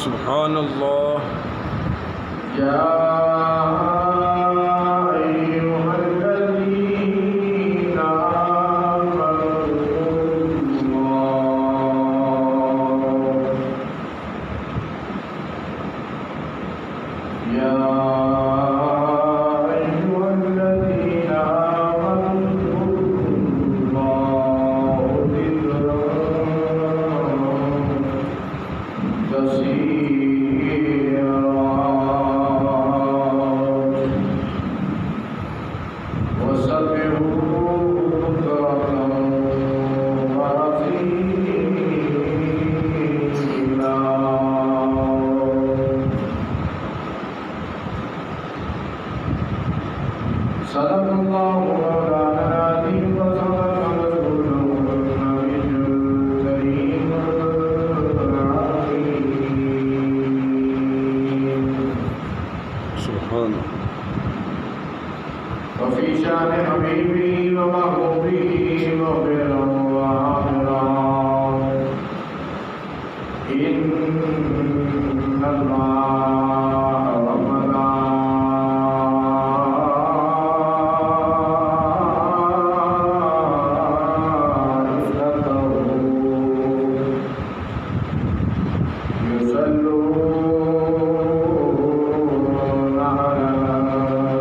سبحان اللہ. وفي شان حبيبي ومحبوبي مغفرا وآخرا إن الله وملائكته يصلون على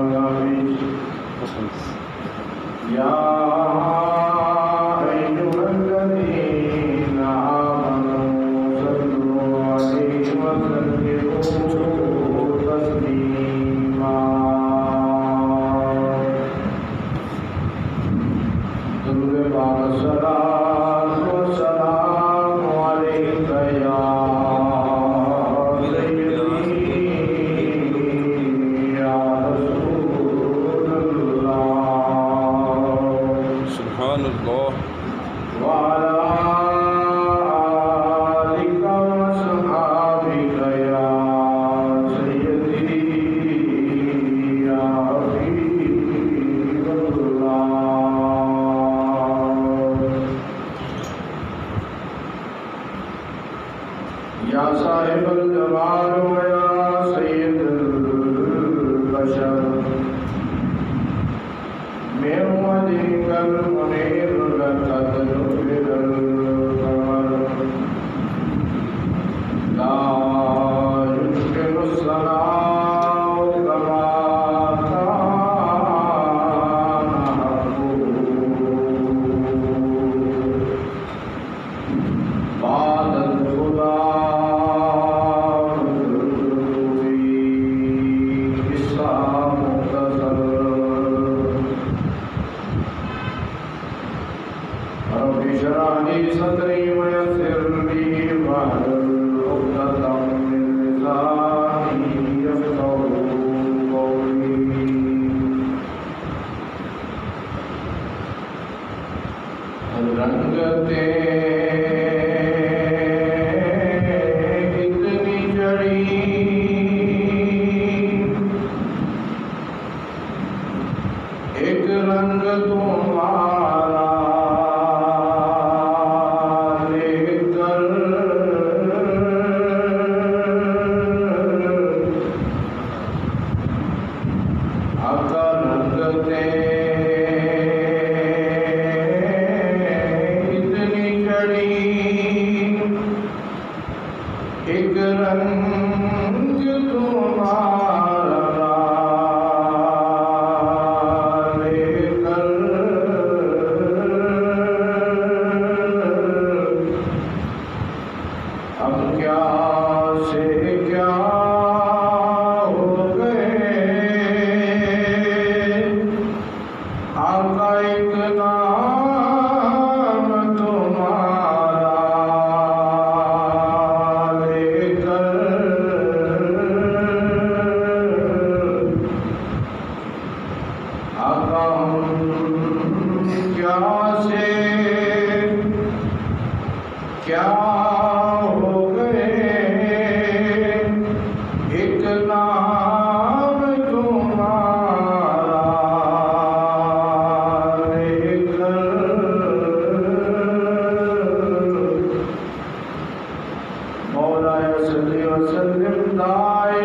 النبي يا أيها الذين آمنوا صلوا عليه وسلموا تسليما. درود پاک صلاۃ و سلام علیک یا وعلى آلك وصحابك يا سيدي يا حبيب الله يا صاحب الجمال ويا سيد البشر من وجهك المنير لك تنور القمر لا يمكن الصلاة كما كان بعد الهدى إسلام مختصر. رب اشرح لي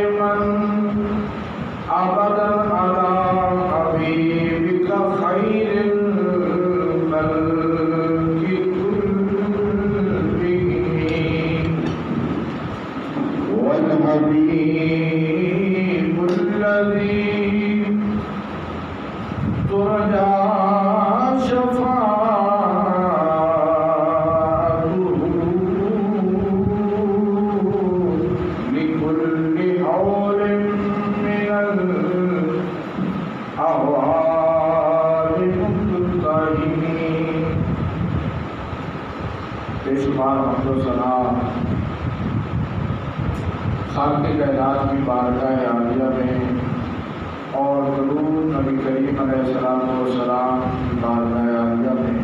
دائما أبدا على حبيبك خير الخلق كلهم والحبيب الذي ترجى شفاعته لكل حول من الأهوال مبتهلين. بے شمار حمد و ثنا خالق کائنات کی بارگاہ عالیہ میں اور درود نبی کریم علیہ السلام کی بارگاہ عالیہ میں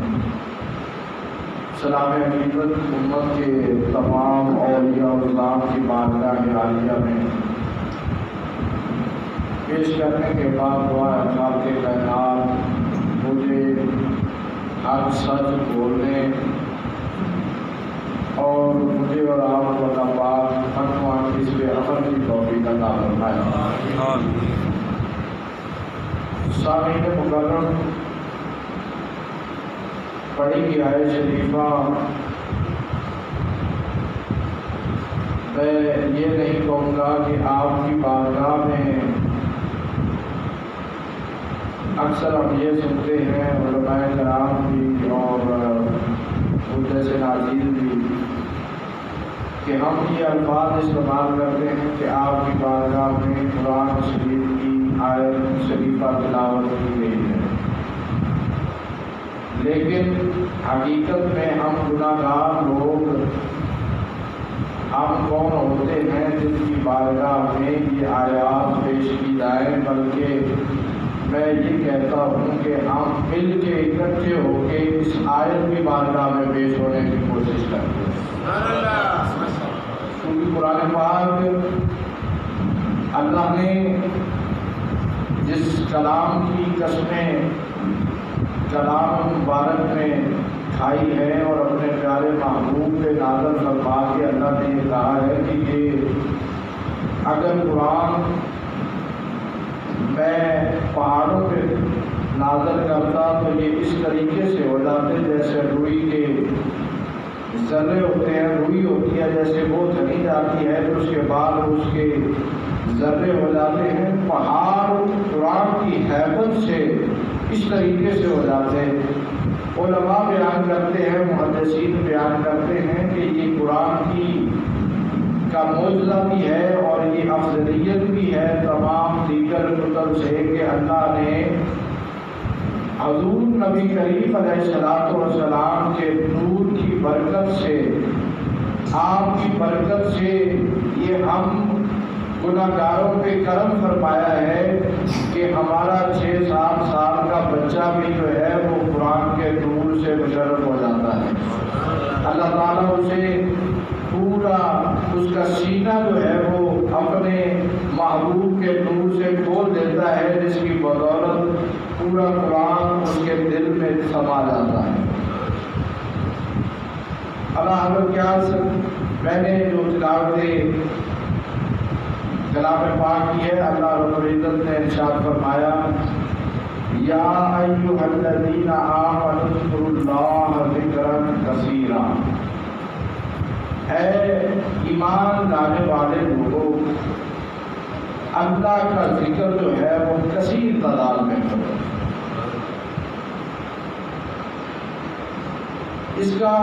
سلام حقیقت امت کے تمام اولیاء و اعلام کی بارگاہ عالیہ میں پیش کرنے کے بعد دعا ہے خالق کائنات مجھے حق سچ بولنے اور مجھے اور آپ کو اللہ پاک حق و حدیث پہ عمل کی توفیق عطا فرمائے. سامعین مکرم، پڑھی گئی آیت شریفہ میں یہ نہیں کہوں گا کہ آپ کی بارگاہ میں اکثر ہم یہ سنتے ہیں علماء کرام بھی اور جیسے ناظرین بھی کہ ہم یہ الفاظ استعمال کرتے ہیں کہ آپ کی بارگاہ میں قرآن شریف کی آیت شریفہ تلاوت کی گئی ہے، لیکن حقیقت میں ہم گناہگار لوگ ہم کون ہوتے ہیں جن کی بارگاہ میں یہ آیات پیش کی جائیں، بلکہ میں یہ کہتا ہوں کہ ہم مل کے اکٹھے ہو کے اس آیت کی بارگاہ میں پیش ہونے کی کوشش کرتے ہیں. کیونکہ قرآن پاک اللہ نے جس کلام کی قسمیں کلام مبارک میں کھائی ہے اور اپنے پیارے محبوب پہ نازل فرما کے اللہ نے یہ کہا ہے کہ یہ اگر قرآن میں پہاڑوں پہ نازل کرتا تو یہ اس طریقے سے ہو جاتے جیسے روئی کے ذرے ہوتے ہیں. روئی ہوتی ہے جیسے وہ چلی جاتی ہے تو اس کے بعد اس کے ذرے ہو جاتے ہیں. پہاڑ قرآن کی ہیبت سے اس طریقے سے ہو جاتے ہیں. علماء بیان کرتے ہیں، محدثین بیان کرتے ہیں کہ یہ قرآن کی کا معجزہ بھی ہے اور یہ افضلیت بھی ہے تمام دیگر کتب سے کہ اللہ نے حضور نبی کریم علیہ السلام کے نور کی برکت سے، آپ کی برکت سے یہ ہم گناہگاروں پہ کرم فرمایا ہے کہ ہمارا 6-7 سال کا بچہ بھی جو ہے وہ قرآن کے نور سے مشرف ہو جاتا ہے. اللہ تعالیٰ اسے پورا اس کا سینہ جو ہے وہ اپنے محبوب کے نور سے کھول دیتا ہے، جس کی بدولت پورا قرآن اس کے دل میں سما جاتا ہے. اللہ حضرت کیا میں نے جو تلاوت کلام پاک کی ہے، اللہ رب العزت نے ارشاد فرمایا یا ایھا الذین آمنوا اذکروا اللہ ذکرا کثیرا. اے ایمان لانے والے لوگوں، اللہ کا ذکر جو ہے وہ کثیر تعداد میں کرو. اس کا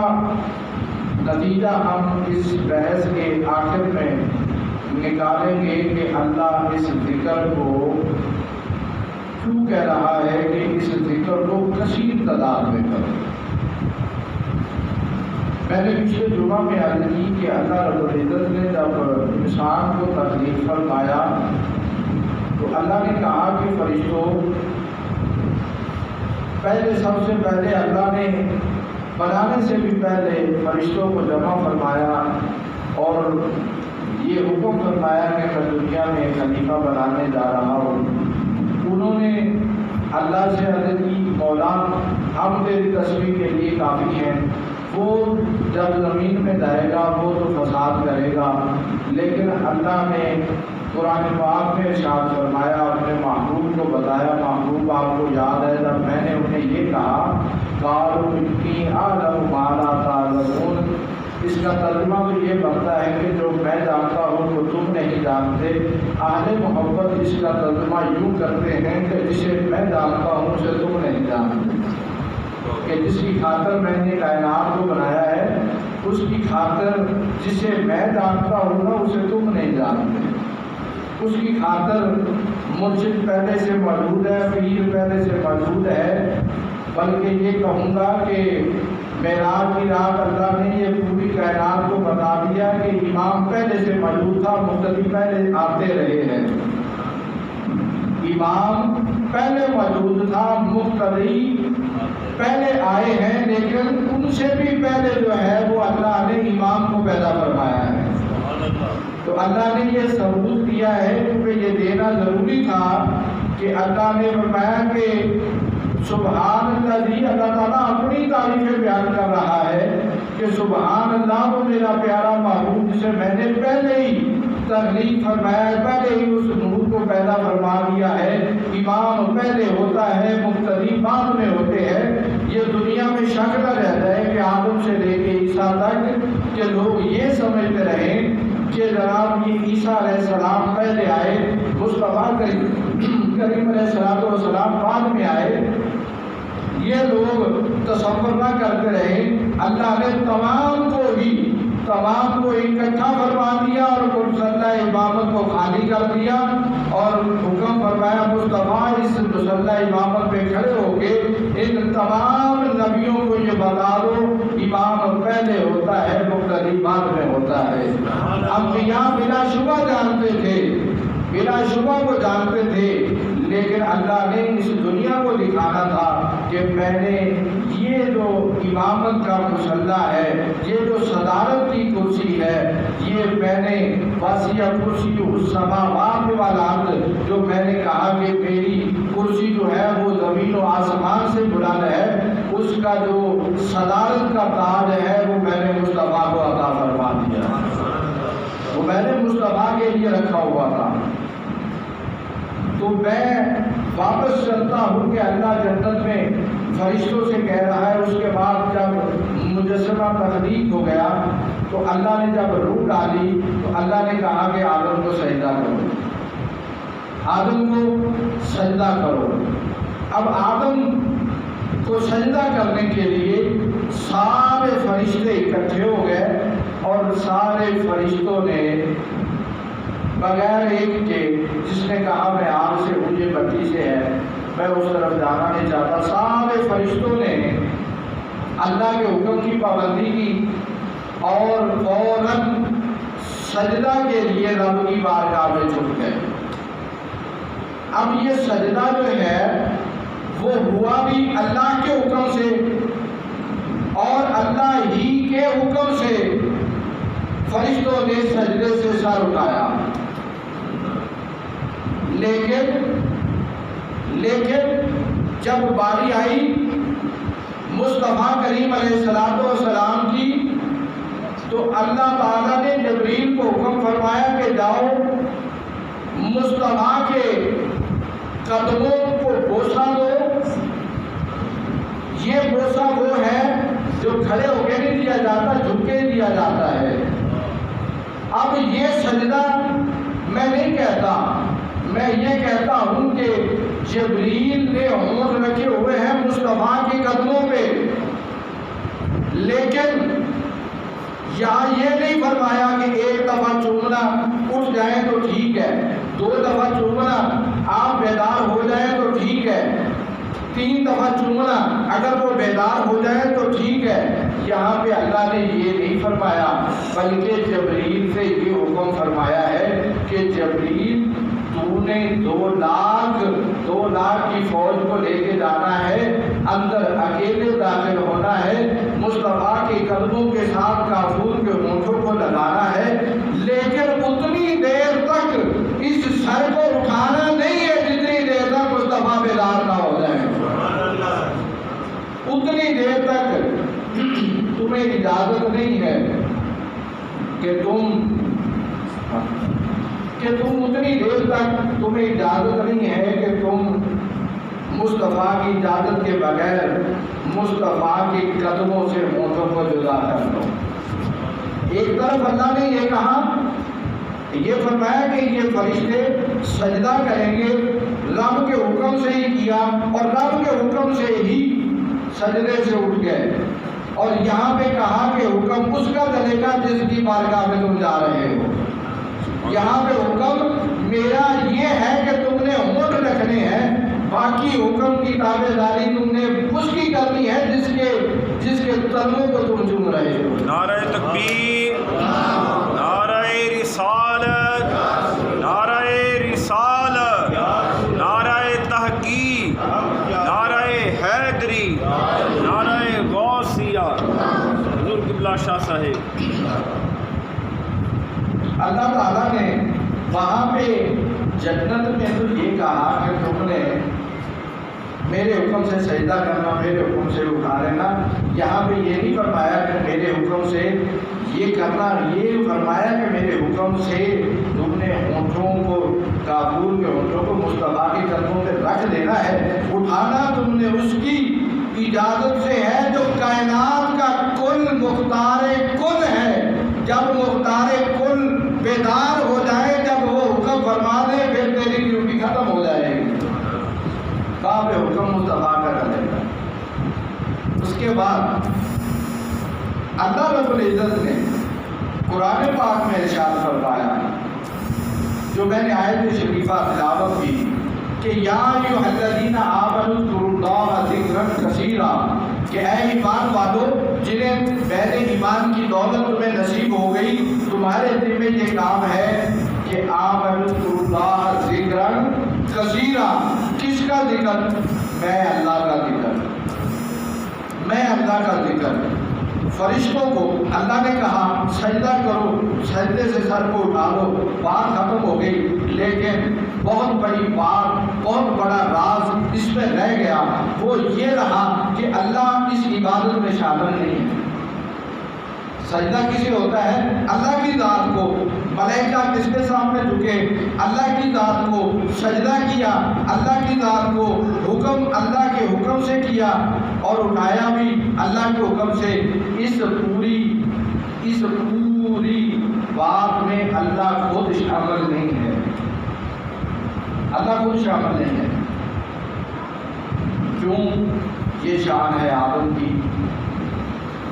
نتیجہ ہم اس بحث کے آخر میں نکالیں گے کہ اللہ اس ذکر کو کیوں کہہ رہا ہے کہ اس ذکر کو کثیر تعداد میں کرو. میں نے پچھلے جمعہ میں عرض کی کہ اللہ رب العزت نے جب انسان کو تخلیق فرمایا تو اللہ نے کہا کہ فرشتوں، سب سے پہلے اللہ نے بنانے سے بھی پہلے فرشتوں کو جمع فرمایا اور یہ حکم فرمایا کہ میں دنیا میں خلیفہ بنانے جا رہا ہوں. انہوں نے اللہ سے عرض کی مولا ہم تیری تصویر کے لیے کافی ہیں، وہ جب زمین میں جائے گا وہ تو فساد کرے گا، لیکن اللہ نے قرآن پاک میں ارشاد فرمایا، اپنے محبوب کو بتایا، محبوب آپ کو یاد ہے جب میں نے انہیں یہ کہا قالوا انی اعلم ما لا تعلمون، اس کا ترجمہ تو یہ بنتا ہے کہ جو میں جانتا ہوں وہ تم نہیں جانتے۔ اہل محبت اس کا ترجمہ یوں کرتے ہیں کہ جسے میں جانتا ہوں اسے تم نہیں جانتے، کہ جس کی خاطر میں نے کائنات کو بنایا ہے اس کی خاطر جسے میں جانتا ہوں نا اسے تم نہیں جانتے۔ اس کی خاطر مرشد پہلے سے موجود ہے، پیر پہلے سے موجود ہے، بلکہ یہ کہوں گا کہ معراج کی رات اللہ نے یہ پوری کائنات کو بتا دیا کہ امام پہلے سے موجود تھا، مقتدی پہلے آتے رہے ہیں۔ امام پہلے موجود تھا، مقتدی پہلے آئے ہیں، لیکن ان سے بھی پہلے جو ہے وہ اللہ نے امام کو پیدا فرمایا ہے۔ تو اللہ نے یہ ثبوت دیا ہے، کیونکہ یہ دینا ضروری تھا کہ اللہ نے فرمایا کہ سبحان اللہ جی، اللہ تعالیٰ اپنی تعریفیں بیان کر رہا ہے کہ سبحان اللہ وہ میرا پیارا محبوب جسے میں نے پہلے ہی تخلیق فرمایا ہے، پہلے ہی اس نور کو پیدا فرما دیا ہے۔ امام پہلے ہوتا ہے، مقتدی بعد میں ہوتے ہیں۔ یہ دنیا میں شک نہ رہتا ہے کہ آدم سے لے کے عیسیٰ تک کہ لوگ یہ سمجھتے رہیں کہ جناب یہ عیسیٰ علیہ السلام پہلے آئے، مصطفیٰ کریم علیہ السلام بعد میں آئے، یہ لوگ تصور نہ کرتے رہے۔ اللہ نے تمام کو اکٹھا فرما دیا اور مصلی امامت کو خالی کر دیا اور حکم فرمایا مصطفیٰ اس مصلی امامت پہ کھڑے ہو کے ان تمام نبیوں کو یہ بتا دو امام پہلے ہوتا ہے، مقتدی بعد میں ہوتا ہے۔ انبیاء بلا شبہ جانتے تھے، بلا شبہ وہ جانتے تھے، لیکن اللہ نے اس دنیا کو دکھانا تھا کہ میں نے یہ جو امامت کا مصلی ہے، یہ جو صدارت کی کرسی ہے، یہ میں نے وسیع کرسی السماوات والارض، جو میں نے کہا کہ میری کرسی جو ہے وہ زمین و آسمان سے بلند ہے، اس کا جو صدارت کا تاج ہے وہ میں نے مصطفیٰ کو عطا فرما دیا، وہ میں نے مصطفیٰ کے لیے رکھا ہوا تھا۔ تو میں واپس چلتا ہوں کہ اللہ جنت میں فرشتوں سے کہہ رہا ہے۔ اس کے بعد جب مجسمہ تخلیق ہو گیا تو اللہ نے جب روح ڈالی تو اللہ نے کہا کہ آدم کو سجدہ کرو، آدم کو سجدہ کرو۔ اب آدم کو سجدہ کرنے کے لیے سارے فرشتے اکٹھے ہو گئے اور سارے فرشتوں نے بغیر ایک کے، جس نے کہا میں آگ سے ہوں، یہ بتی سے ہے، میں اس طرف جانا نہیں چاہتا، سارے فرشتوں نے اللہ کے حکم کی پابندی کی اور فوراً سجدہ کے لیے رب کی بارگاہ میں جھک گئے۔ اب یہ سجدہ جو ہے وہ ہوا بھی اللہ کے حکم سے اور اللہ ہی کے حکم سے فرشتوں نے سجدے سے سر اٹھایا، لیکن جب باری آئی مصطفیٰ کریم علیہ السلام کی تو اللہ تعالیٰ نے جبریل کو حکم فرمایا کہ جاؤ مصطفیٰ کے قدموں کو بوسہ دو۔ یہ بوسہ وہ ہے جو کھڑے ہو کے نہیں دیا جاتا، جھک کے دیا جاتا ہے۔ اب یہ سجدہ میں نہیں کہتا، میں یہ کہتا ہوں کہ جبریل نے ہونٹ رکھے ہوئے ہیں مصطفیٰ کے قدموں پہ، لیکن یہاں یہ نہیں فرمایا کہ ایک دفعہ چومنا اٹھ جائیں تو ٹھیک ہے، دو دفعہ چومنا آپ بیدار ہو جائیں تو ٹھیک ہے، تین دفعہ چومنا اگر وہ بیدار ہو جائے تو ٹھیک ہے۔ یہاں پہ اللہ نے یہ نہیں فرمایا، بلکہ جبریل سے یہ حکم فرمایا ہے کہ جبریل تو نے 2 لاکھ کی فوج کو لے کے جانا ہے، اندر اکیلے داخل ہونا ہے، مصطفیٰ کے قدموں کے ساتھ کافور کے ہونٹوں کو لگانا ہے، لیکن اتنی دیر تک اس سر کو اٹھانا نہیں ہے جتنی دیر تک مصطفیٰ بیدار نہ ہو جائے۔ اتنی دیر تک تمہیں اجازت نہیں ہے کہ کہ تم اتنی دیر تک تمہیں اجازت نہیں ہے کہ تم مصطفیٰ کی اجازت کے بغیر مصطفیٰ کے قدموں سے ہونٹوں کو جدا کر دو۔ ایک طرف اللہ نے یہ کہا، یہ فرمایا کہ یہ فرشتے سجدہ کریں گے، رب کے حکم سے ہی کیا اور رب کے حکم سے ہی سجدے سے اٹھ گئے، اور یہاں پہ کہا کہ حکم اس کا چلے گا جس کی بارگاہ میں تم جا رہے ہو۔ یہاں پہ حکم میرا یہ ہے کہ تم نے ہونٹ رکھنے ہیں، باقی حکم کی تابع داری تم نے اس کی کرنی ہے جس کے قدموں کو تم چوم رہے ہو۔ نعرہ تکبیر، نعرہ رسالت، نعرہ رسالت، نعرہ تحقیق، نعرہ حیدری، نعرہ غوثیہ، حضور قبلہ شاہ صاحب۔ اللہ تعالیٰ نے وہاں پہ جنت میں تو یہ کہا کہ تم نے میرے حکم سے سجدہ کرنا، میرے حکم سے اٹھا لینا۔ یہاں پہ یہ نہیں فرمایا کہ میرے حکم سے یہ کرنا، یہ فرمایا کہ میرے حکم سے تم نے ہونٹوں کو، کافور کے ہونٹوں کو مصطفیٰ کے قدموں پہ رکھ دینا ہے۔ اٹھانا تم نے اس کی اجازت سے ہے جو کائنات کا کل مختار کل ہے۔ جب مختار کل بیدار ہو جائے، جب وہ حکم فرما دے، پھر تیری ڈیوٹی ختم ہو جائے گی۔ باب حکم مصطفیٰ کا کرے گا۔ اس کے بعد اللہ رب العزت نے قرآن پاک میں ارشاد فرمایا، جو میں نے آیت شریفہ تلاوت کی، کہ یا ایھا الذین آمنوا اذکروا اللہ ذکرا کثیرا، کہ اے ایمان والو جنہیں بعد ایمان کی دولت تمہیں نصیب ہو گئی، تمہارے دل میں یہ کام ہے کہ آمنوا اذکروا اللہ ذکرا کثیرا۔ کس کا ذکر؟ میں اللہ کا ذکر، میں اللہ کا ذکر۔ فرشتوں کو اللہ نے کہا سجدہ کرو، سجدے سے سر کو اٹھا لو، بات ختم ہو گئی، لیکن بہت بڑی بات، بہت بڑا راز اس میں رہ گیا، وہ یہ رہا کہ اللہ اس عبادت میں شامل نہیں ہے۔ سجدہ کسے ہوتا ہے؟ اللہ کی ذات کو۔ ملائکہ کس کے سامنے جھکے؟ اللہ کی ذات کو سجدہ کیا، اللہ کی ذات کو حکم اللہ کے حکم سے کیا اور اٹھایا بھی اللہ کے حکم سے۔ اس پوری بات میں اللہ خود شامل نہیں ہے، اللہ خود شامل نہیں ہے۔ کیوں؟ یہ شان ہے آدم کی،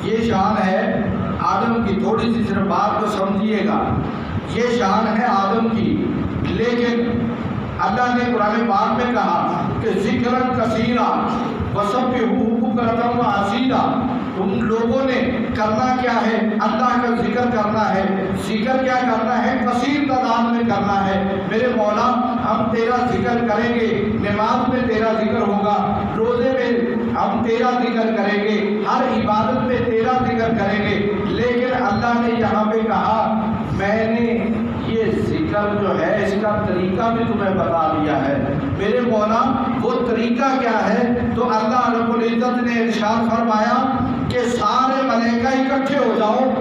یہ شان ہے آدم کی۔ تھوڑی سی صرف بات کو سمجھیے گا، یہ شان ہے آدم کی، لیکن اللہ نے قرآن پاک میں کہا کہ ذکر کثیرا وسبحوہ بکرۃ واسیلا۔ تم لوگوں نے کرنا کیا ہے؟ اللہ کا ذکر کرنا ہے۔ ذکر کیا کرنا ہے؟ کثیر تعداد میں کرنا ہے۔ میرے مولا ہم تیرا ذکر کریں گے، نماز میں تیرا ذکر ہوگا، روزے میں ہم تیرا ذکر کریں گے، ہر عبادت میں تیرا ذکر کریں گے۔ لیکن اللہ نے یہاں پہ کہا میں نے یہ ذکر جو ہے اس کا طریقہ بھی تمہیں بتا دیا ہے۔ میرے مولا وہ طریقہ کیا ہے؟ تو اللہ رب العزت نے ارشاد فرمایا کہ سارے ملائکہ اکٹھے ہو جاؤ۔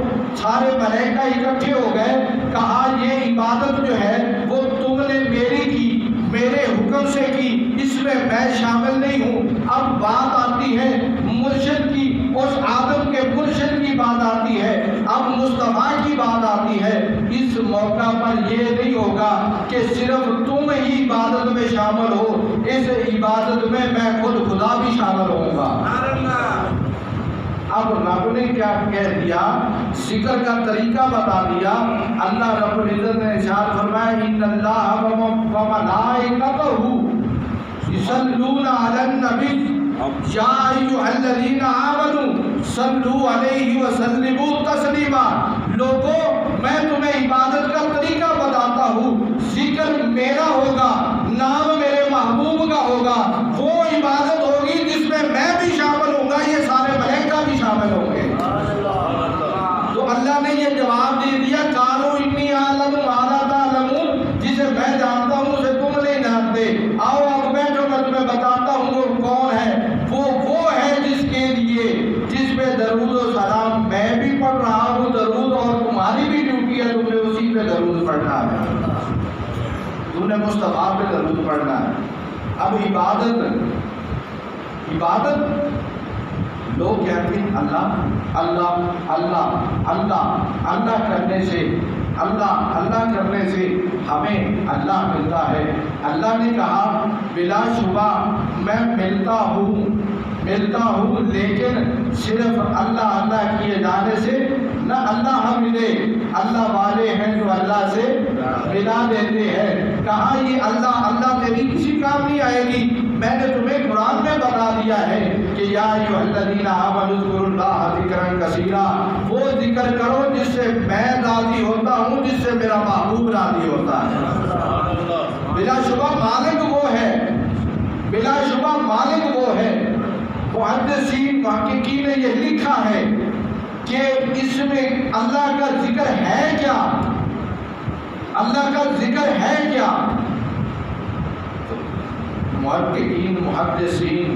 سارے ملائکہ اکٹھے ہو گئے، کہا یہ عبادت جو ہے وہ تم نے میری کی، میرے حکم سے کی، اس میں میں شامل نہیں ہوں۔ اب بات آتی ہے مرشد کی، اس آدم کے مرشد کی بات آتی ہے، اب مصطفیٰ کی بات آتی ہے۔ اس موقع پر یہ نہیں ہوگا کہ صرف تم ہی عبادت میں شامل ہو، اس عبادت میں خود خدا بھی شامل ہوں گا۔ اب رب نے کیا کہہ دیا؟ ذکر کا طریقہ بتا دیا۔ اللہ رب العزت نے ارشاد فرمایا ان اللہ وملائکتہ یصلون علی النبی یا ایھا الذین آمنوا صلوا علیہ وسلموا تسلیما۔ لوگوں میں تمہیں عبادت کا طریقہ بتاتا ہوں، ذکر میرا ہوگا، نام میرے محبوب کا ہوگا، وہ عبادت ہوگی جس میں بھی شامل ہوں گا، یہ سارے ملائکہ بھی شامل ہوں گے۔ تو اللہ نے یہ جواب دے دیا قالوا انی اعلم ما لا تعلمون، جسے میں جانتا ہوں اسے تم نہیں جانتے۔ آؤ اب بیٹھو میں تمہیں بتاتا ہوں وہ کون ہے۔ وہ ہے جس کے لیے جس پہ درود و سلام میں بھی پڑھ رہا ہوں درود، اور تمہاری بھی ڈیوٹی ہے تم نے اسی پہ درود پڑھنا ہے۔ مصطفیٰ پہ درود پڑھنا ہے۔ اب عبادت لوگ کہتے ہیں اللہ اللہ اللہ اللہ اللہ کرنے سے ہمیں اللہ ملتا ہے۔ اللہ نے کہا بلا شبہ میں ملتا ہوں لیکن صرف اللہ اللہ کیے جانے سے نہ اللہ ملے، اللہ والے ہیں جو اللہ سے ملا دیتے ہیں۔ کہا یہ اللہ اللہ تیری کسی کام نہیں آئے گی، میں نے تمہیں قرآن میں بتا دیا ہے کہ یا ایھا الذین آمنوا اذکروا اللہ ذکرا کثیرا، وہ ذکر کرو جس سے میں راضی ہوتا ہوں، جس سے میرا محبوب راضی ہوتا ہے۔ بلا شبہ مالک وہ ہے۔ محدثین محققین نے یہ لکھا ہے کہ اس میں اللہ کا ذکر ہے کیا؟ محققین محدثین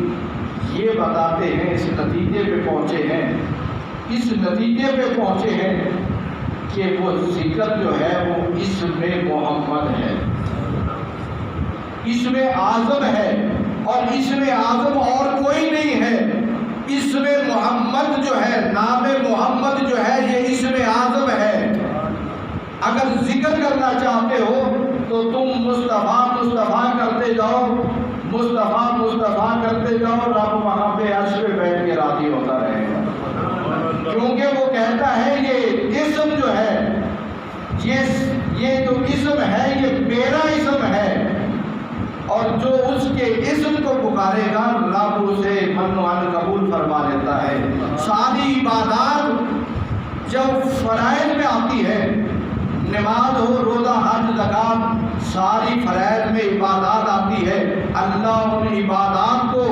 یہ بتاتے ہیں، اس نتیجے پہ پہنچے ہیں کہ وہ ذکر جو ہے وہ اسم محمد ہے، اسم اعظم ہے، اور اسم اعظم اور کوئی نہیں ہے۔ اسم محمد جو ہے، نام محمد جو ہے، یہ اسم اعظم ہے۔ اگر ذکر کرنا چاہتے ہو تو تم مصطفیٰ کرتے جاؤ، رب وہاں پہ عرش پہ بیٹھ کے راضی ہوتا رہے گا، کیونکہ وہ کہتا ہے یہ اسم جو ہے، یہ جو اسم ہے یہ میرا اسم ہے، اور جو اس کے اسم کو پکارے گا رب اسے من و عن قبول فرما لیتا ہے۔ ساری عبادات جب فرائض میں آتی ہے، نماز ہو، روزہ، حج، زکات، ساری فرائض میں عبادات آتی ہے، اللہ ان عبادات کو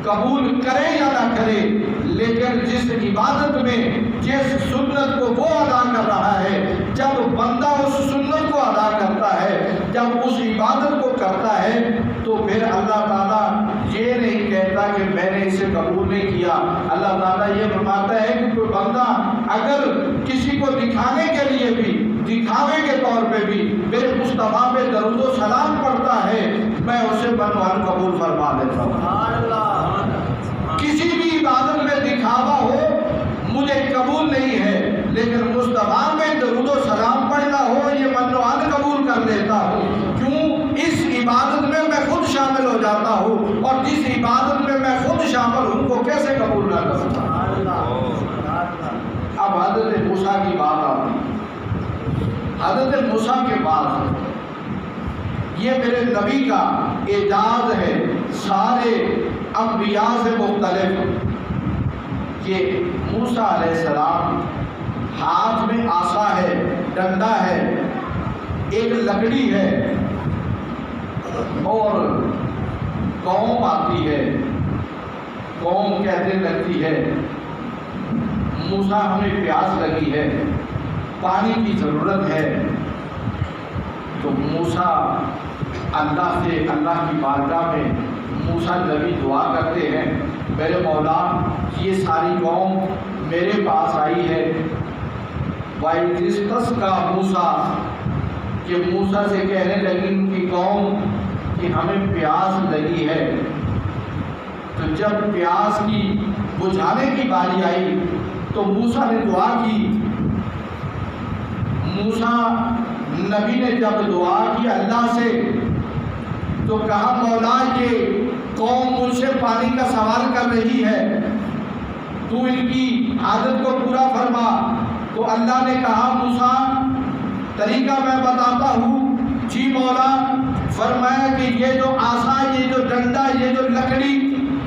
قبول کرے یا نہ کرے، لیکن جس عبادت میں جس سنت کو وہ ادا کر رہا ہے، جب بندہ اس سنت کو ادا کرتا ہے، جب اس عبادت کو کرتا ہے، تو پھر اللہ تعالیٰ یہ نہیں کہتا کہ میں نے اسے قبول نہیں کیا۔ اللہ تعالیٰ یہ فرماتا ہے کہ کوئی بندہ اگر کسی کو دکھانے کے لیے بھی، دکھاوے کے طور پہ بھی میرے مصطفیٰ پہ درود و سلام پڑھتا ہے، میں اسے بنوان قبول فرما دیتا ہوں۔ کسی بھی عبادت میں دکھاوا ہو مجھے قبول نہیں ہے، لیکن مصطفیٰ میں درود و سلام پڑھنا ہو یہ بنوان قبول کر لیتا ہوں۔ کیوں؟ اس عبادت میں میں خود شامل ہو جاتا ہوں، اور جس عبادت میں میں خود شامل ہوں کو کیسے قبول نہ کر سکتا۔ اب حضرت موسیٰ کی بات آتی، حضرت موسیٰ کے بعد یہ میرے نبی کا اعجاز ہے سارے انبیاء سے مختلف کہ موسیٰ علیہ السلام ہاتھ میں عصا ہے، ڈنڈا ہے، ایک لکڑی ہے، اور قوم آتی ہے، قوم کہتے لگتی ہے موسیٰ ہمیں پیاس لگی ہے، پانی کی ضرورت ہے۔ تو موسیٰ اللہ سے، اللہ کی بارگاہ میں موسیٰ نبی دعا کرتے ہیں، میرے مولا یہ ساری قوم میرے پاس آئی ہے، وَإِذِ اسْتَسْقَىٰ موسیٰ، کہ موسیٰ سے کہنے لگی ان کی قوم کہ ہمیں پیاس لگی ہے۔ تو جب پیاس کی بجھانے کی باری آئی تو موسیٰ نے دعا کی۔ موسیٰ نبی نے جب دعا کی اللہ سے تو کہا مولا یہ قوم مجھ سے پانی کا سوال کر رہی ہے، تو ان کی عادت کو پورا فرما۔ تو اللہ نے کہا موسیٰ طریقہ میں بتاتا ہوں۔ جی مولا، فرمایا کہ یہ جو عصا، یہ جو ڈنڈا، یہ جو لکڑی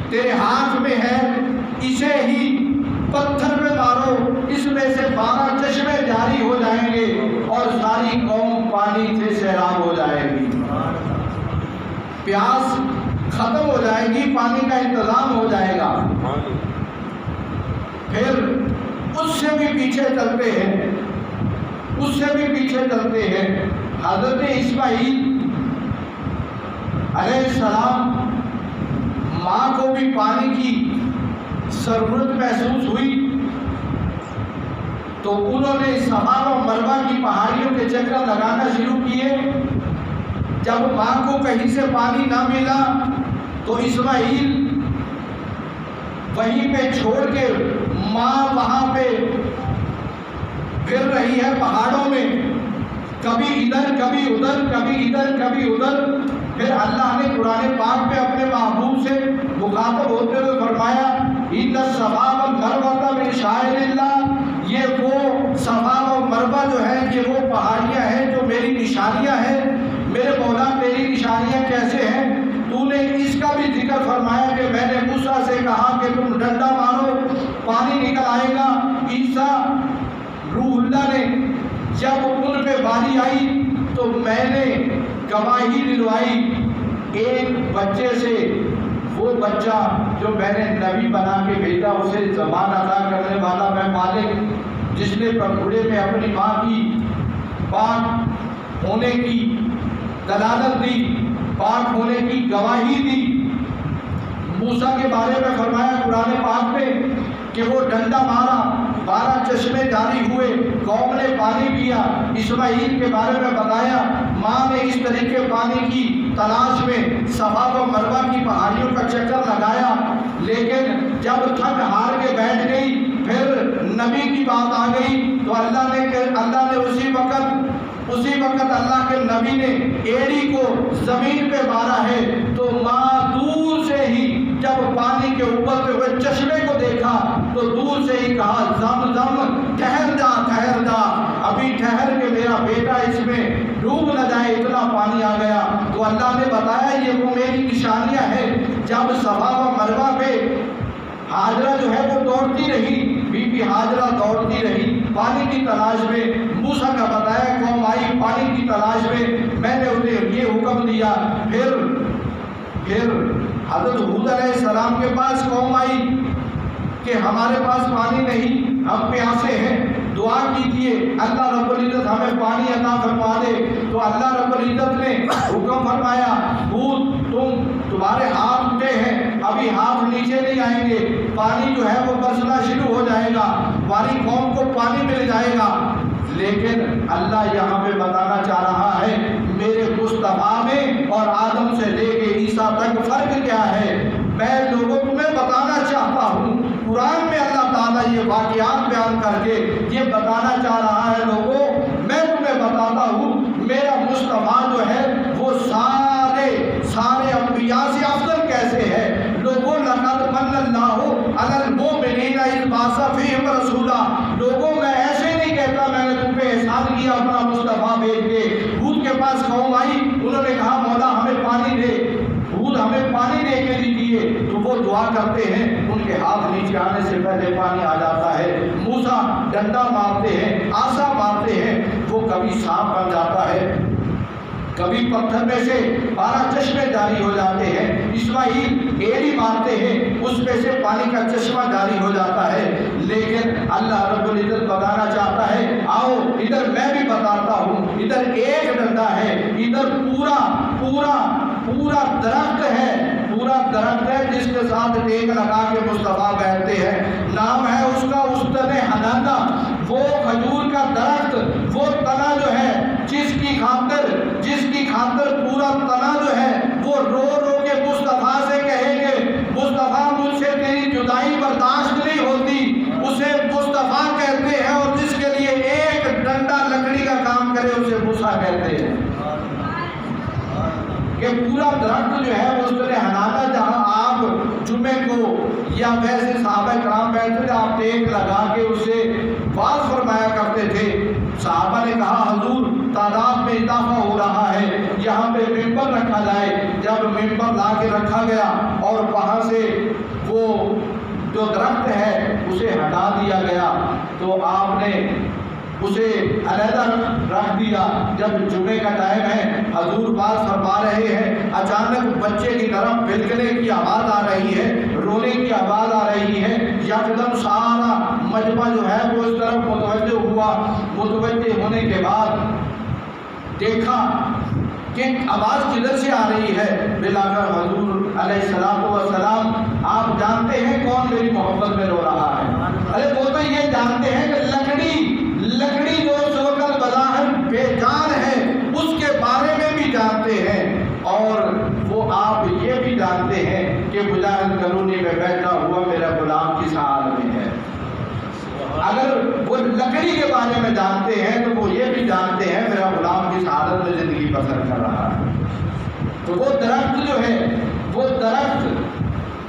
تیرے ہاتھ میں ہے، اسے ہی پتھر میں مارو، اس میں سے 12 چشمے جاری ہو جائیں گے اور ساری قوم پانی سے سیراب ہو جائے گی، پیاس ختم ہو جائے گی، پانی کا انتظام ہو جائے گا۔ پھر اس سے بھی پیچھے چلتے ہیں، حضرت اسماعیل علیہ السلام ماں کو بھی پانی کی ضرورت محسوس ہوئی تو انہوں نے صفا و مروہ کی پہاڑیوں کے چکر لگانا شروع کیے، جب ماں کو کہیں سے پانی نہ ملا تو اسماعیل وہیں پہ چھوڑ کے ماں وہاں پہ پھر رہی ہے پہاڑوں میں، کبھی ادھر کبھی ادھر، کبھی ادھر کبھی ادھر۔ پھر اللہ نے قرآن پاک میں اپنے محبوب سے مخاطب ہوتے ہوئے فرمایا ان الصفا والمروہ من شعائر اللہ، یہ وہ صفا و مروہ جو ہے یہ وہ پہاڑیاں ہیں جو میری نشانیاں ہیں۔ میرے مولا تیری نشانیاں کیسے ہیں؟ تو نے اس کا بھی ذکر فرمایا کہ میں نے موسیٰ سے کہا کہ تم ڈنڈا مارو پانی نکل آئے گا۔ عیسیٰ روح اللہ نے جب ان پہ باری آئی تو میں نے گواہی دلوائی ایک بچے سے، وہ بچہ جو میں نے نبی بنا کے بھیجا اسے زبان عطا کرنے والا میں مالک، جس نے بڑھڑے میں اپنی ماں کی پاک ہونے کی دلالت دی، پاک ہونے کی گواہی دی۔ موسیٰ کے بارے میں فرمایا قرآن پاک میں کہ وہ ڈنڈا مارا، 12 چشمے جاری ہوئے، قوم نے پانی پیا۔ اسماعیل کے بارے میں بتایا ماں نے اس طریقے پانی کی تلاش میں صفا و مروہ کی پہاڑیوں کا چکر لگایا، لیکن جب تھک ہار کے بیٹھ گئی پھر نبی کی بات آ گئی تو اللہ نے اسی وقت اللہ کے نبی نے ایڑی کو زمین پہ مارا ہے تو ماں دور سے ہی جب پانی کے ابلتے ہوئے چشمے کو دیکھا تو دور سے ہی کہا زمزم ٹھہر جا، ابھی ٹھہر کے میرا بیٹا اس میں ڈوب نہ جائے، اتنا پانی آ گیا۔ تو اللہ نے بتایا یہ وہ میری نشانیاں ہیں۔ جب صفا و مروہ پہ ہاجرہ جو ہے وہ دوڑتی رہی، بی بی ہاجرہ دوڑتی رہی پانی کی تلاش میں، موسیٰ کا بتایا قوم آئی پانی کی تلاش میں نے انہیں یہ حکم دیا۔ پھر حضرت ہود علیہ السلام کے پاس قوم آئی کہ ہمارے پاس پانی نہیں، ہم پیاسے ہیں، دعا کیجیے اللہ رب العزت ہمیں پانی عطا فرما دے۔ تو اللہ رب العزت نے حکم فرمایا ہود تمہارے ہاتھ اٹھے ہیں، ابھی ہاتھ نیچے نہیں آئیں گے، پانی جو ہے وہ برسنا شروع ہو جائے گا، ہماری قوم کو پانی مل جائے گا۔ لیکن اللہ یہاں پہ بتانا چاہ رہا ہے میرے مصطفیٰ میں اور آدم سے لے کے عیسیٰ تک فرق کیا ہے۔ میں لوگوں کو بتانا چاہتا ہوں، قرآن میں اللہ تعالیٰ یہ واقعات بیان کر کے یہ بتانا چاہ رہا ہے لوگوں، میں تمہیں بتاتا ہوں میرا مصطفیٰ جو ہے وہ سارے انبیاء سے افضل کیسے ہے۔ لوگوں لقد من اللہ علی المؤمنین اذ بعث فیہم رسولا، لوگوں میں ایسے نہیں کہتا میں نے تم پہ احسان کیا اپنا مصطفیٰ بھیج کے۔ ہود کے پاس قوم آئی، انہوں نے کہا مولا ہمیں پانی دے، ہود ہمیں پانی دے کے دیجیے، تو وہ دعا کرتے ہیں، ان کے ہاتھ نیچے آنے سے پہلے پانی آ جاتا ہے۔ موسیٰ ڈنڈا مارتے ہیں، آسا مارتے ہیں، وہ کبھی سانپ بن جاتا ہے، کبھی پتھر میں سے 12 چشمے جاری ہو جاتے ہیں۔ اسماعیل ایڑی مارتے ہیں، اس میں سے پانی کا چشمہ جاری ہو جاتا ہے۔ لیکن اللہ رب العزت بتانا چاہتا ہے آؤ ادھر میں بھی بتاتا ہوں، ادھر ایک ڈنڈا ہے، ادھر پورا درخت ہے جس کے ساتھ ٹیک لگا کے مصطفیٰ بیٹھتے ہیں، نام ہے اس کا استن حنانہ۔ وہ کھجور کا درخت، وہ تنا جو ہے جس کی خاطر پورا تنا جو ہے وہ رو رو کے مصطفیٰ سے کہے گے مصطفیٰ مجھ سے تیری جدائی برداشت نہیں ہوتی، اسے مصطفیٰ کہتے ہیں، اور جس کے لیے ایک ڈنڈا لکڑی کا کام کرے اسے موسیٰ کہتے ہیں۔ کہ پورا درخت جو ہے وہ استن حنانہ، جہاں آپ جمعے کو یا ویسے صحابہ کرام بیٹھتے تھے آپ ٹیک لگا کے اسے واز فرمایا کرتے تھے۔ صحابہ نے کہا حضور تعداد میں اضافہ ہو رہا ہے، یہاں پہ ممبر رکھا جائے۔ جب ممبر لا کے رکھا گیا اور وہاں سے وہ جو درخت ہے اسے ہٹا دیا گیا تو آپ نے اسے علیحدہ رکھ دیا۔ جب جمعے کا ٹائم ہے حضور باز فرما رہے ہیں، اچانک بچے کی طرف بلکنے کی آواز آ رہی ہے، رونے کی آواز آ رہی ہے، یکدم سارا مجمع جو ہے وہ اس طرف متوجہ ہوا۔ متوجہ ہونے کے بعد دیکھا کہ آواز کدھر سے آ رہی ہے، بلا کر حضور علیہ السلام آپ جانتے ہیں کون میری محبت میں رو رہا ہے؟ ارے وہ تو یہ جانتے ہیں کہ لکڑی جو سوکل بظاہر بے جان ہے اس کے بارے میں بھی جانتے ہیں نبی کے بارے میں جانتے ہیں تو وہ یہ بھی جانتے ہیں میرا غلام کس حالت میں زندگی بسر کر رہا ہے۔ تو وہ درخت جو ہے، وہ درخت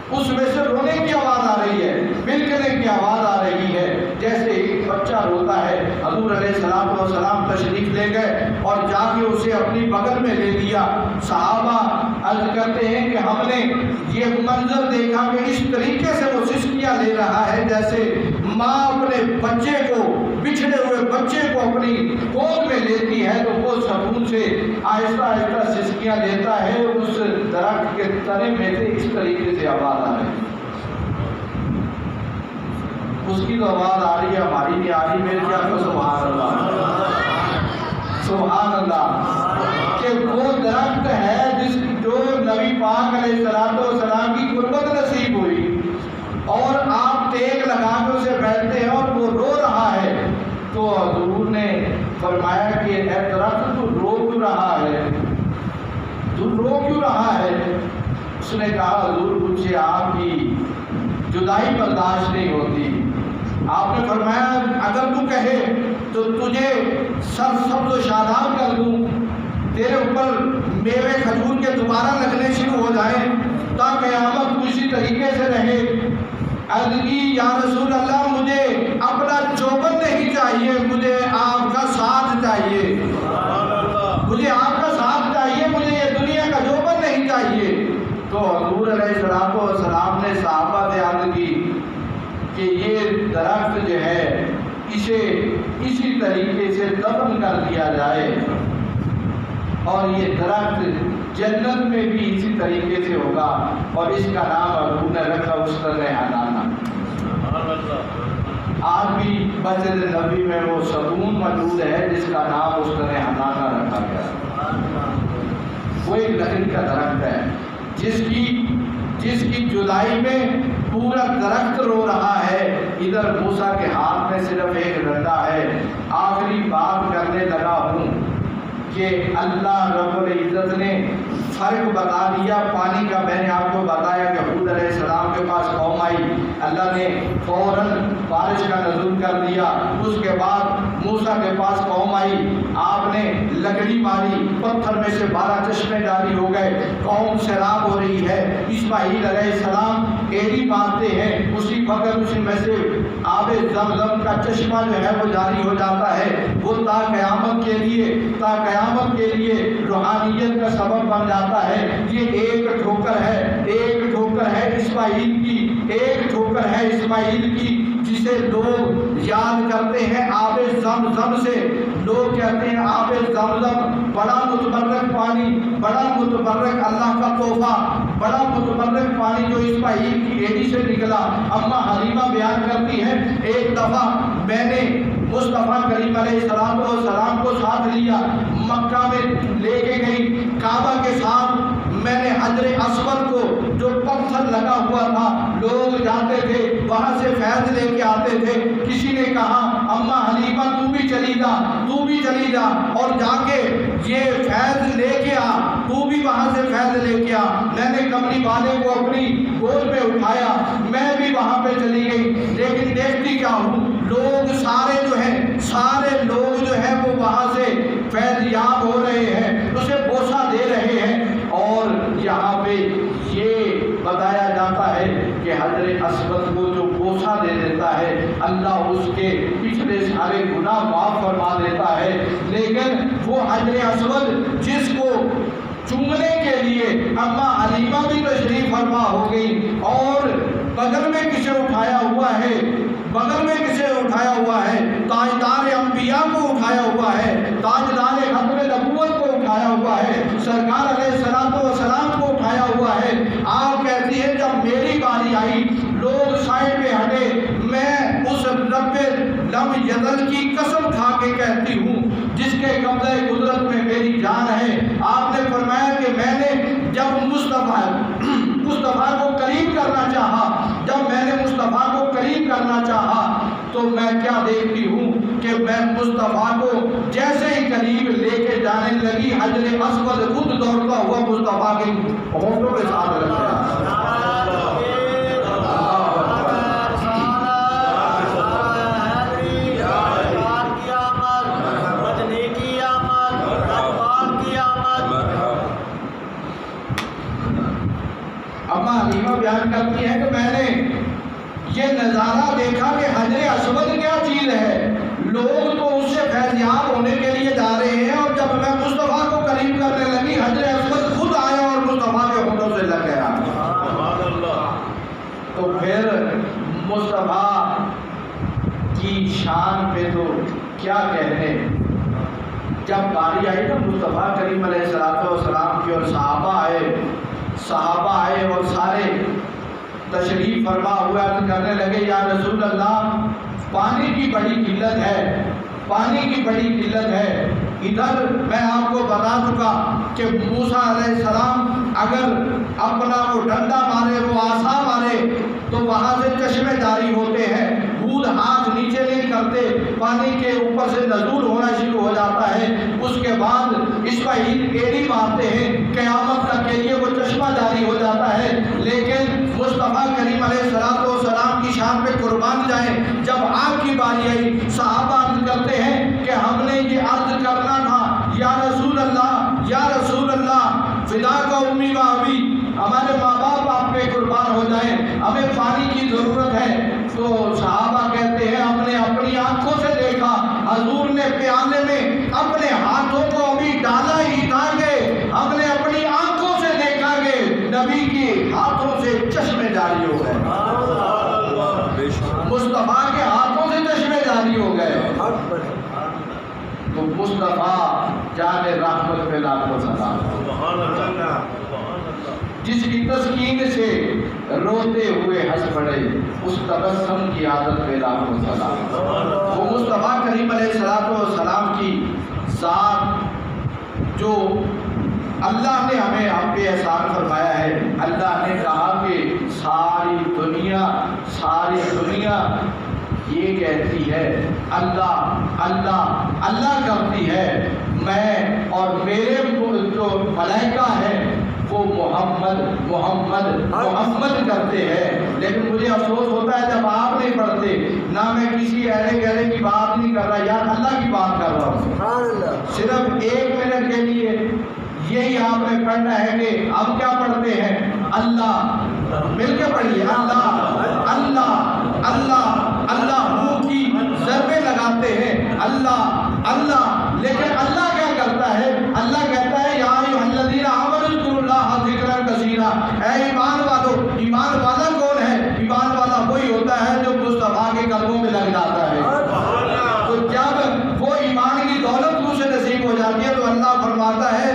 اس میں سے رونے کی آواز آ رہی ہے، بلکنے کی آواز آ رہی ہے، جیسے ایک بچہ روتا ہے۔ حضور علیہ الصلوۃ والسلام تشریف لے گئے اور جا کے اسے اپنی بغل میں لے لیا۔ صحابہ عرض کرتے ہیں کہ ہم نے یہ منظر دیکھا کہ اس طریقے سے وہ سسکیاں لے رہا ہے جیسے ماں اپنے بچے کو، بچھڑے ہوئے بچے کو اپنی گود میں لیتی ہے، تو وہ سکون سے آہستہ آہستہ سسکیاں لیتا ہے۔ اس درخت کے تنے میں سے اس طریقے سے آواز آ رہی ہے۔ اس کی تو آواز آ رہی ہے، ہماری نہیں آ رہی، میرے کیا تو سبحان اللہ، سبحان اللہ، کہ وہ درخت ہے جو نبی پاک علیہ السلام کی قربت نصیب ہوئی، اور آپ ٹیک لگا کے اسے بیٹھتے ہیں اور وہ رو رہا ہے۔ تو حضور نے فرمایا کہ اے درخت تو رو کیوں رہا ہے، تو رو کیوں رہا ہے؟ اس نے کہا حضور مجھے آپ کی جدائی برداشت نہیں ہوتی۔ آپ نے فرمایا اگر تو کہے تو تجھے سر سبز و شاداب کر دوں، تیرے اوپر میوے کھجور کے دوبارہ لگنے شروع ہو جائیں تا قیامت تو اسی طریقے سے رہے۔ عرض کی یا رسول اللہ مجھے اپنا چوبن نہیں چاہیے، مجھے آپ کا ساتھ چاہیے، مجھے آپ کا ساتھ چاہیے، مجھے یہ دنیا کا چوبن نہیں چاہیے۔ تو حضور علیہ السلام نے صحابہ سے عرض کی کہ یہ درخت جو ہے اسے اسی طریقے سے دفن کر دیا جائے، اور یہ درخت جنت میں بھی اسی طریقے سے ہوگا، اور اس کا نام حضور نے رکھا استر حنانہ۔ آج بھی مسجد نبی میں وہ ستون موجود ہے جس کا نام استر حنانہ رکھا گیا۔ وہ ایک لکڑی کا درخت ہے جس کی جدائی میں پورا درخت رو رہا ہے۔ ادھر موسیٰ کے ہاتھ میں صرف ایک ڈنڈا ہے۔ آخری بات کرنے لگا ہوں کہ اللہ رب العزت نے فرق بتا دیا پانی کا۔ میں نے آپ کو بتایا کہ حود علیہ السلام کے پاس قوم آئی، اللہ نے فوراً بارش کا نزول کر دیا۔ اس کے بعد موسیٰ کے پاس قوم آئی، آپ نے لکڑی ماری، پتھر میں سے 12 چشمے جاری ہو گئے، قوم سیراب ہو رہی ہے۔ اسماعیل علیہ السلام ایڑی باندھتے ہیں، اسی وقت اسی میں سے آب زمزم کا چشمہ جو ہے وہ جاری ہو جاتا ہے۔ وہ تا قیامت کے لیے روحانیت کا سبب بن جاتا ہے۔ یہ ایک ٹھوکر ہے اسماعیل کی، ایک ٹھوکر ہے اسماعیل کی، جسے لوگ یاد کرتے ہیں آب زمزم سے۔ لوگ کہتے ہیں آب زمزم بڑا متبرک پانی، بڑا متبرک اللہ کا تحفہ، بڑا متبرک پانی جو اسماعیل کی ایڑی سے نکلا۔ اما حلیمہ بیان کرتی ہے ایک دفعہ میں نے مصطفیٰ کریم علیہ السلام کو ساتھ لیا، مکہ میں لے کے گئی، کعبہ کے ساتھ میں نے حجر اسود کو جو پتھر لگا ہوا تھا، لوگ جاتے تھے وہاں سے فیض لے کے آتے تھے۔ کسی نے کہا اما حلیمہ تو بھی چلی جا اور جا کے یہ فیض لے کے آ، تو بھی وہاں سے فیض لے کے آ۔ میں نے کملی والے کو اپنی گود میں اٹھایا، میں بھی وہاں پہ چلی گئی، لیکن دیکھتی کیا ہوں، سارے لوگ جو ہے وہ وہاں سے فیض یاب ہو رہے ہیں، اسے بوسہ دے رہے ہیں۔ اور یہاں پہ یہ بتایا جاتا ہے کہ حجر اسود کو جو بوسہ دے دیتا ہے اللہ اس کے پچھلے سارے گناہ معاف فرما دیتا ہے۔ لیکن وہ حجر اسود جس کو چومنے کے لیے اما حلیمہ بھی تشریف فرما ہو گئی، اور بغل میں کسے اٹھایا ہوا ہے، تاجدار انبیاء کو اٹھایا ہوا ہے، تاجدار ختم نبوت کو اٹھایا ہوا ہے، سرکار علیہ السلام کو اٹھایا ہوا ہے۔ آپ کہتی ہے جب میری باری آئی لوگ سائڈ پہ ہٹے، میں اس رب لم یزل کی قسم کھا کے کہتی ہوں جس کے قبضہ قدرت میں میری جان ہے۔ آپ نے فرمایا کہ میں نے جب مصطفیٰ کو قریب کرنا چاہا تو میں کیا دیکھتی ہوں کہ میں مصطفیٰ کو جیسے ہی قریب لے کے جانے لگی، حجر اسود خود دوڑتا ہوا مصطفیٰ کے ہونٹوں کے ساتھ لگ گیا۔ اما حلیمہ بیان کرتی ہے کہ میں نے یہ نظارہ دیکھا کہ حجر اسود کیا چیز ہے، لوگ تو اس سے فیضیاب ہونے کے لیے جا رہے ہیں، اور جب میں مصطفیٰ کو قریب کرنے لگی حجر اسود خود آیا اور مصطفیٰ کے ہونٹوں سے لگ گیا۔ تو پھر مصطفیٰ کی شان پہ تو کیا کہنے، جب باری آئی نا مصطفیٰ کریم علیہ السلام کی اور صحابہ آئے اور سارے تشریف فرما ہوا کرنے لگے یا رسول اللہ پانی کی بڑی قلت ہے، پانی کی بڑی قلت ہے۔ ادھر میں آپ کو بتا چکا کہ موسیٰ علیہ السلام اگر اپنا وہ ڈنڈا مارے، وہ عصا مارے تو وہاں سے چشمے جاری ہوتے ہیں، دودھ ہاتھ نیچے نہیں کرتے، پانی کے اوپر سے نزول ہونا شروع ہو جاتا ہے۔ اس کے بعد اسماعیل ایڑی مارتے ہیں، قیامت تک کے لیے وہ چشمہ جاری ہو جاتا ہے۔ لیکن مصطفیٰ کریم علیہ السلام کی شان پہ قربان جائیں، جب آپ کی باری آئی صحابہ عرض کرتے ہیں کہ ہم نے یہ عرض کرنا تھا یا رسول اللہ فدا کا امی و ابی، ہمارے ماں باپ آپ پہ قربان ہو جائیں، ہمیں پانی کی ضرورت ہے۔ تو صحابہ کہتے ہیں ہم نے اپنی آنکھوں سے دیکھا، حضور نے پیالے میں اپنے ہاتھوں کو ابھی ڈالا ہی تھا کہ ہم نے اپنی آنکھوں سے دیکھا کہ نبی کے ہاتھوں سے چشمے جاری ہو گئے، مصطفیٰ کے ہاتھوں سے چشمے جاری ہو گئے۔ تو مصطفیٰ جان رحمت پہ لاکھوں سلام، جس کی تسکین سے روتے ہوئے ہنس پڑے، اس تبسم کی عادت پہ لاکھوں سلام۔ وہ مصطفیٰ کریم علیہ السلام کی ذات جو اللہ نے ہمیں ہم پہ احسان فرمایا ہے۔ اللہ نے کہا کہ ساری دنیا یہ کہتی ہے اللہ اللہ اللہ کرتی ہے، میں اور میرے جو ملائکہ ہیں وہ محمد کرتے ہیں۔ لیکن مجھے افسوس ہوتا ہے جب آپ نہیں پڑھتے، نہ میں کسی ایرے گہرے کی بات نہیں کر رہا، یار اللہ کی بات کر رہا ہوں۔ صرف 1 منٹ کے لیے یہی آپ نے پڑھنا ہے کہ اب کیا پڑھتے ہیں، اللہ، مل کے پڑھیے، اللہ اللہ اللہ اللہ، منہ کی ضربیں لگاتے ہیں اللہ اللہ، لیکن اللہ کیا کرتا ہے، اللہ کہتا ہے یا ایھا الذین آمنوا اذکروا اللہ ذکرا کثیرا۔ اے ایمان والو، ایمان والا کون ہے؟ ایمان والا وہی ہوتا ہے جو مصطفیٰ کے قدموں میں لگ جاتا ہے۔ تو جب وہ ایمان کی دولت اسے نصیب ہو جاتی ہے تو اللہ فرماتا ہے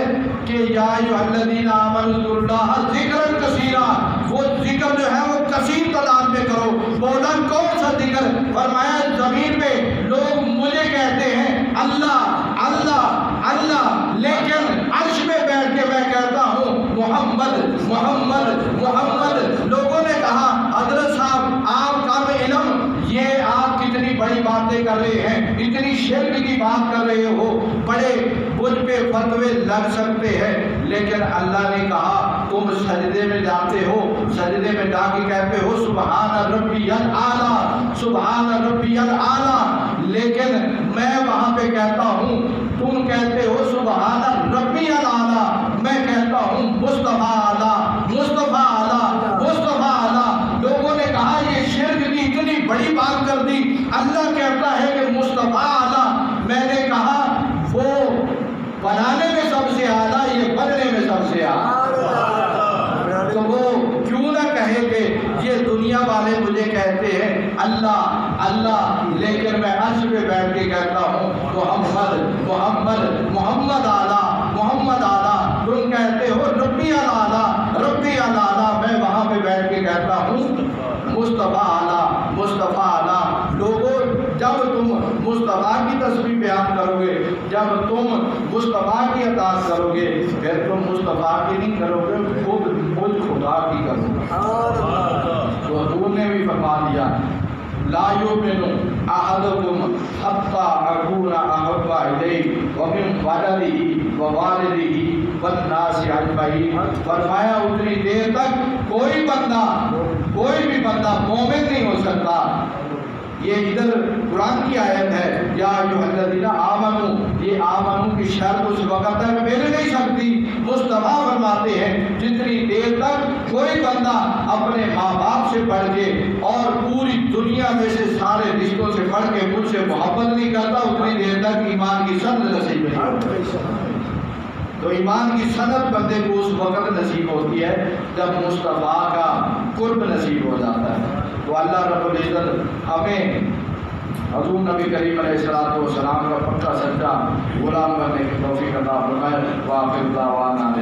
کہ یا ایھا الذین آمنوا اذکروا اللہ ذکرا کثیرا، وہ ذکر جو ہے وہ کثیر تعداد میں کرو۔ بولا کون سا ذکر؟ فرمایا زمین پہ لوگ مجھے کہتے ہیں اللہ اللہ اللہ، لیکن عرش میں بیٹھ کے میں کہتا ہوں محمد محمد محمد۔ لوگوں نے کہا حضرت صاحب آپ کا علم، یہ آپ کتنی بڑی باتیں کر رہے ہیں، اتنی شرک کی بات کر رہے ہو، بڑے مجھ پہ فتوے لگ سکتے ہیں، لیکن اللہ نے کہا تم سجدے میں جاتے ہو، سجدے میں جا کے کہتے ہو سبحان ربی الاعلیٰ سبحان ربی الاعلیٰ، لیکن میں وہاں پہ کہتا ہوں تم کہتے ہو سبحان ربی الاعلیٰ، میں کہتا ہوں مصطفیٰ اعلیٰ مصطفیٰ اعلیٰ مصطفیٰ اعلیٰ۔ لوگوں نے کہا یہ شرک کی اتنی بڑی بات کر دی، اللہ کہتا ہے کہ مصطفیٰ اعلیٰ۔ میں نے کہا وہ بنانے میں سب سے اعلیٰ، یہ بننے میں سب سے اعلیٰ، تو وہ کیوں نہ کہے کہ یہ دنیا والے مجھے کہتے ہیں اللہ اللہ، لیکن میں عرش پہ بیٹھ کے کہتا ہوں محمد محمد محمد اعلیٰ محمد اعلیٰ۔ تم کہتے ہو ربی الاعلیٰ، میں وہاں پہ بیٹھ کے کہتا ہوں مصطفیٰ اعلیٰ مصطفیٰ اعلیٰ۔ لوگوں جب تم مصطفیٰ کی تسبیح بیان کرو گے، جب تم مصطفیٰ کی اطاعت کرو گے، پھر تم مصطفیٰ کی نہیں کرو گے، خود خدا کی کرو گے۔ تو حضور نے بھی فرما دیا لا یؤمن احدکم حتی اکون احب الیہ ومن ولدہ ووالدہ والناس اجمعین۔ فرمایا اتنی دیر تک کوئی بھی بندہ مومن نہیں ہو سکتا یہ ادھر قرآن کی آیت ہے یا ایھا آمنو، یہ آمنو کی شرط اس وقت تک مل نہیں سکتی۔ مصطفیٰ فرماتے ہیں جتنی دیر تک کوئی بندہ اپنے ماں باپ سے بڑھ کے اور پوری دنیا میں سے سارے رشتوں سے بڑھ کے مجھ سے محبت نہیں کرتا، اتنی دیر تک ایمان کی سند نصیب نہیں ہوتی۔ تو ایمان کی سند بندے کو اس وقت نصیب ہوتی ہے جب مصطفیٰ کا قرب نصیب ہو جاتا ہے۔ تو اللہ رب العزت ہمیں حضور نبی کریم علیہ السلام کا پکا سچا غلام بننے کی توفیق عطا فرمائے۔ وآخر دعوانا